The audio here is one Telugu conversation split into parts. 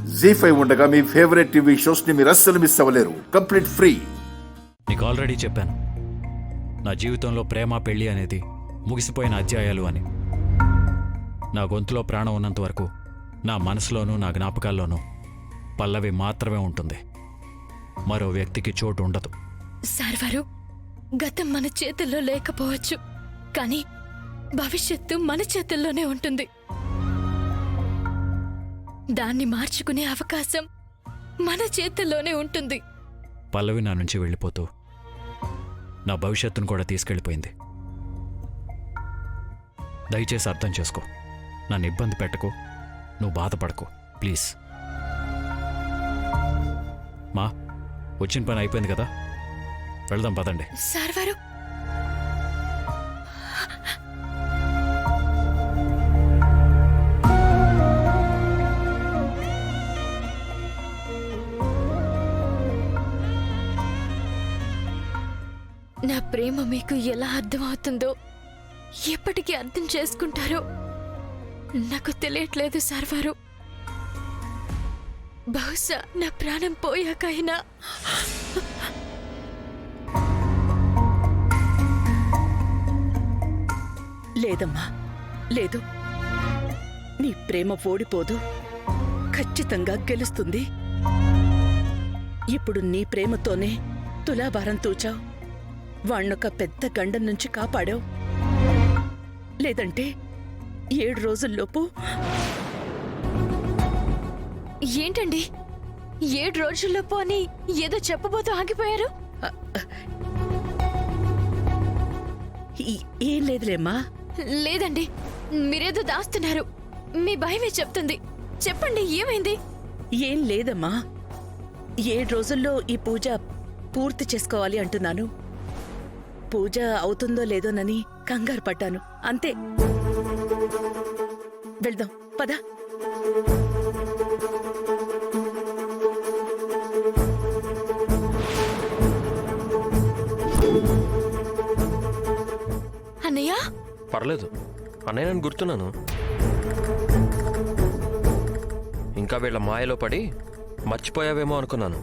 జీ5 ఉండగా మీ ఫేవరెట్ టీవీ షోస్ ని మీరు అస్సలు మిస్ అవ్వలేరు. Complete free. నీకు ఆల్రెడీ చెప్పాను, నా జీవితంలో ప్రేమ పెళ్లి అనేది ముగిసిపోయిన అధ్యాయాలు అని. నా గొంతులో ప్రాణం ఉన్నంత వరకు నా మనసులోనూ నా జ్ఞాపకాల్లోనూ పల్లవి మాత్రమే ఉంటుంది. మరో వ్యక్తికి చోటు ఉండదు. సార్వారు, గతం మన చేతుల్లో లేకపోవచ్చు, కానీ భవిష్యత్తు మన చేతుల్లోనే ఉంటుంది. దాన్ని మార్చుకునే అవకాశం మన చేతుల్లోనే ఉంటుంది. పల్లవి నా నుంచి వెళ్ళిపోతూ నా భవిష్యత్తును కూడా తీసుకెళ్ళిపోయింది. దయచేసి అర్థం చేసుకో. నన్ను ఇబ్బంది పెట్టకు, నువ్వు బాధపడకు ప్లీజ్. మా వచ్చిన పని అయిపోయింది కదా, వెళ్దాం పదండి. సార్వారు, నా ప్రేమ మీకు ఎలా అర్థమవుతుందో, ఎప్పటికీ అర్థం చేసుకుంటారో నాకు తెలియట్లేదు సార్వారు. బహుశా నా ప్రాణం పోయాక అయినా. లేదమ్మా, లేదు. నీ ప్రేమ ఓడిపోదు, ఖచ్చితంగా గెలుస్తుంది. ఇప్పుడు నీ ప్రేమతోనే తులాభారం తూచావు, వాణ్ణొక పెద్ద గండం నుంచి కాపాడావు. లేదంటే 7 రోజుల్లోపు. ఏంటండి 7 రోజుల్లోపు అని ఏదో చెప్పబోతూ ఆగిపోయారు? ఏం లేదులేమ్మా. లేదండి, మీరేదో దాస్తున్నారు. మీ భయమే చెప్తుంది. చెప్పండి, ఏమైంది? ఏం లేదమ్మా, 7 రోజుల్లో ఈ పూజ పూర్తి చేసుకోవాలి అంటున్నాను. పూజ అవుతుందో లేదోనని కంగారు పడ్డాను, అంతే. వెళ్దాం పద. అన్నయ్య, పర్లేదు అన్నయ్య, నేను గుర్తున్నాను. ఇంకా వీళ్ళ మాయలో పడి మర్చిపోయావేమో అనుకున్నాను.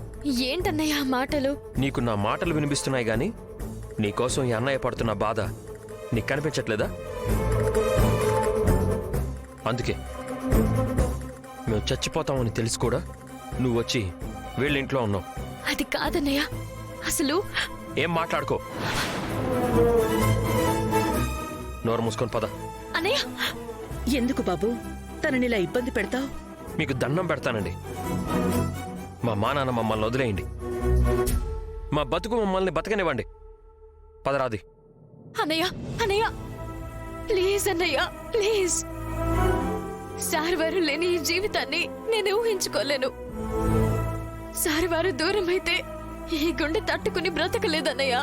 ఏంటన్నయ్య ఆ మాటలు? నీకు నా మాటలు వినిపిస్తున్నాయి గాని నీకోసం ఈ అన్నయ్య పడుతున్న బాధ నీకు కనిపించట్లేదా? అందుకే మేము చచ్చిపోతామని తెలిసి కూడా నువ్వు వచ్చి వీళ్ళింట్లో ఉన్నావు. అది కాదన్నయ్య, అసలు. ఏం మాట్లాడుకో, నోరు మూసుకొని పద. అన్నయ్య, ఎందుకు బాబు తననిలా ఇబ్బంది పెడతావు? మీకు దండం పెడతానండి, మా నాన్న మమ్మల్ని వదిలేయండి. మా బతుకు మమ్మల్ని బతకనివ్వండి. పదరాది. అన్నయ్య, అన్నయ్య ప్లీజ్, అన్నయ్య ప్లీజ్. సార్వారు లేని ఈ జీవితాన్ని నేను ఊహించుకోలేను. సార్వారు దూరం అయితే ఈ గుండె తట్టుకుని బ్రతకలేదన్నయ్య.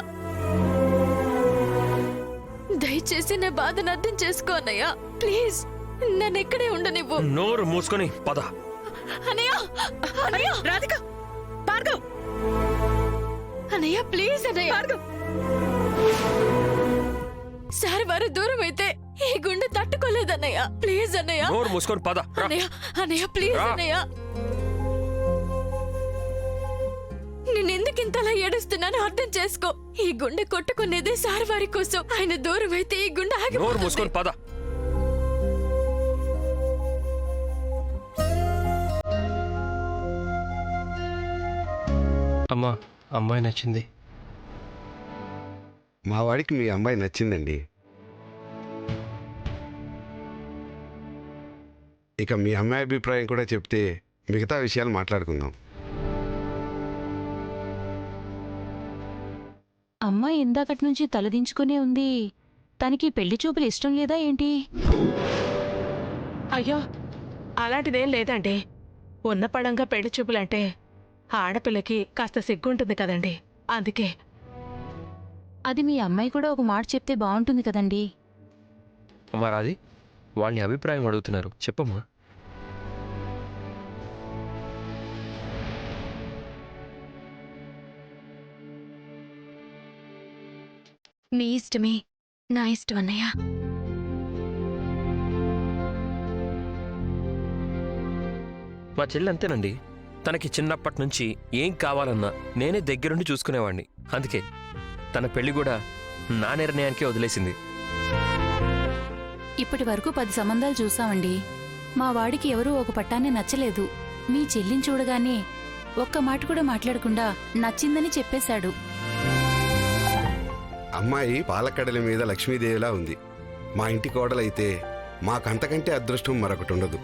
దయచేసి నా బాధను అర్థం చేసుకో అన్నయ్య, ప్లీజ్. నన్ను ఎక్కడే ఉండనివ్వు. నోరు మూసుకొని పద. అన్నయ్య, అన్నయ్య, రాధిక, భార్గవ్, అన్నయ్య ప్లీజ్. అన్నయ్య, సార్ వారు దూరం అయితే ఈ గుండె తట్టుకోలేదన్నయ్య, ప్లీజ్ అన్నయ్య. నోరు మూసుకొని పద. అన్నయ్య, అన్నయ్య ప్లీజ్ అన్నయ్య. నేనెందుకు ఇంతలా ఏడుస్తున్నానో అర్థం చేసుకో. ఈ గుండె కొట్టుకునేదే సార్ వారి కోసం. ఆయన దూరం అయితే ఈ గుండె ఆగిపోతుంది. నోరు మూసుకొని పద. అమ్మా, అమ్మాయి నచ్చింది. మా వాడికి మీ అమ్మాయి నచ్చిందండి. ఇక మీ అమ్మాయి అభిప్రాయం కూడా చెప్తే మిగతా విషయాలు మాట్లాడుకుందాం. అమ్మాయి ఇందాకటి నుంచి తలదించుకునే ఉంది. తనకి పెళ్లి చూపులు ఇష్టం లేదా ఏంటి? అయ్యో, అలాంటిదేం లేదండి. ఉన్న పడంగా పెళ్లి చూపులంటే ఆడపిల్లకి కాస్త సిగ్గుంటుంది కదండి, అందుకే. అది మీ అమ్మాయి కూడా ఒక మాట చెప్తే బాగుంటుంది కదండి. మరి అది వాళ్ళని అభిప్రాయం అడుగుతున్నారు, చెప్పమ్మా. మీ ఇష్టమే, నా ఇష్టం అన్నయ్య. మా చెల్లి అంతేనండి. తనకి చిన్నప్పటి నుంచి ఏం కావాలన్నా నేనే దగ్గరుండి చూసుకునేవాడిని. అందుకే తన పెళ్లి కూడా నా నిర్ణయానికే వదిలేసింది. ఇప్పటి వరకు 10 సంబంధాలు చూసామండి. మా వాడికి ఎవరూ ఒక పట్టాన్ని నచ్చలేదు. మీ చెల్లిని చూడగానే ఒక్క మాట కూడా మాట్లాడకుండా నచ్చిందని చెప్పేశాడు. అమ్మాయి పాలకడల మీద లక్ష్మీదేవిలా ఉంది. మా ఇంటి కోడలైతే మాకంతకంటే అదృష్టం మరొకటి ఉండదు.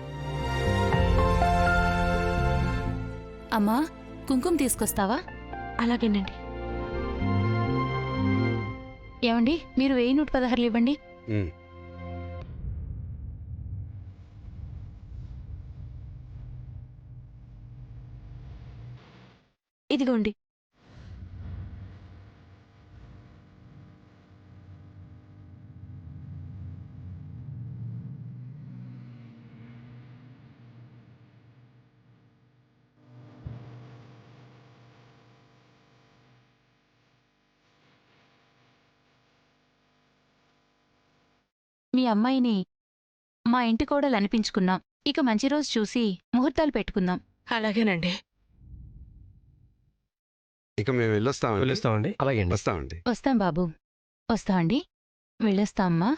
అమ్మా, కుంకుమ తీసుకొస్తావా? అలాగేనండి. ఏమండి, మీరు 1116 ఇవ్వండి. ఉమ్. ఇదిగోండి. మీ అమ్మాయిని మా ఇంటి కోడలు అనిపించుకున్నాం. ఇక మంచి రోజు చూసి ముహూర్తాలు పెట్టుకుందాం. అలాగేనండి. ఇక మేము వెళ్ళొస్తామండి. వెళ్ళొస్తామండి. అలాగే అండి. వస్తామండి. వస్తాం బాబు. వస్తా అండి. వెళ్ళొస్తా అమ్మా.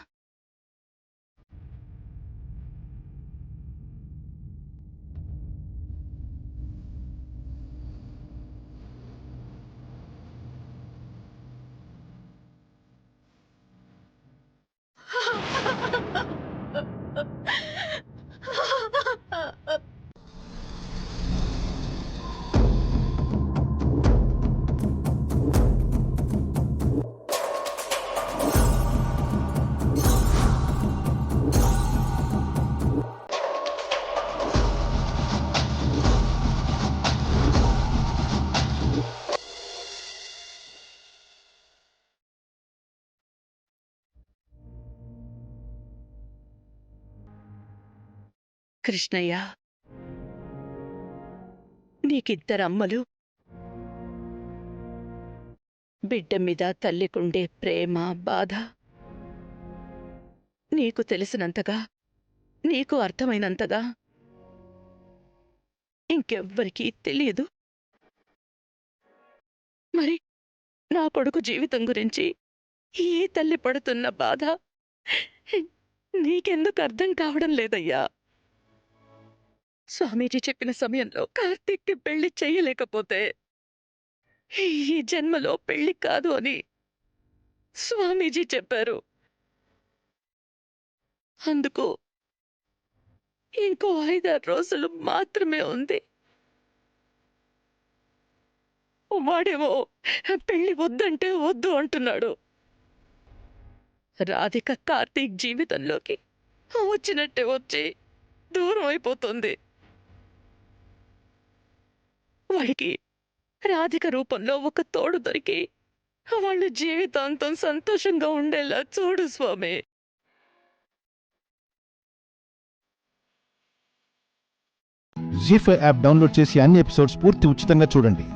కృష్ణయ్య, నీకిద్దరమ్మలు. బిడ్డ మీద తల్లికుండే ప్రేమ, బాధ నీకు తెలిసినంతగా, నీకు అర్థమైనంతగా ఇంకెవ్వరికీ తెలియదు. మరి నా కొడుకు జీవితం గురించి ఏ తల్లి పడుతున్న బాధ నీకెందుకు అర్థం కావడం లేదయ్యా? స్వామీజీ చెప్పిన సమయంలో కార్తీక్కి పెళ్లి చెయ్యలేకపోతే ఈ జన్మలో పెళ్లి కాదు అని స్వామీజీ చెప్పారు. అందుకు ఇంకో 5-6 రోజులు మాత్రమే ఉంది. వాడేమో పెళ్లి వద్దంటే వద్దు అంటున్నాడు. రాధిక కార్తీక్ జీవితంలోకి వచ్చినట్టే వచ్చి దూరం అయిపోతుంది. వాడికి రాధిక రూపంలో ఒక తోడు దొరికి వాళ్ళు జీవితాంతం సంతోషంగా ఉండేలా చూడు స్వామి. జీ5 యాప్ డౌన్లోడ్ చేసి అన్ని ఎపిసోడ్స్ పూర్తి ఉచితంగా చూడండి.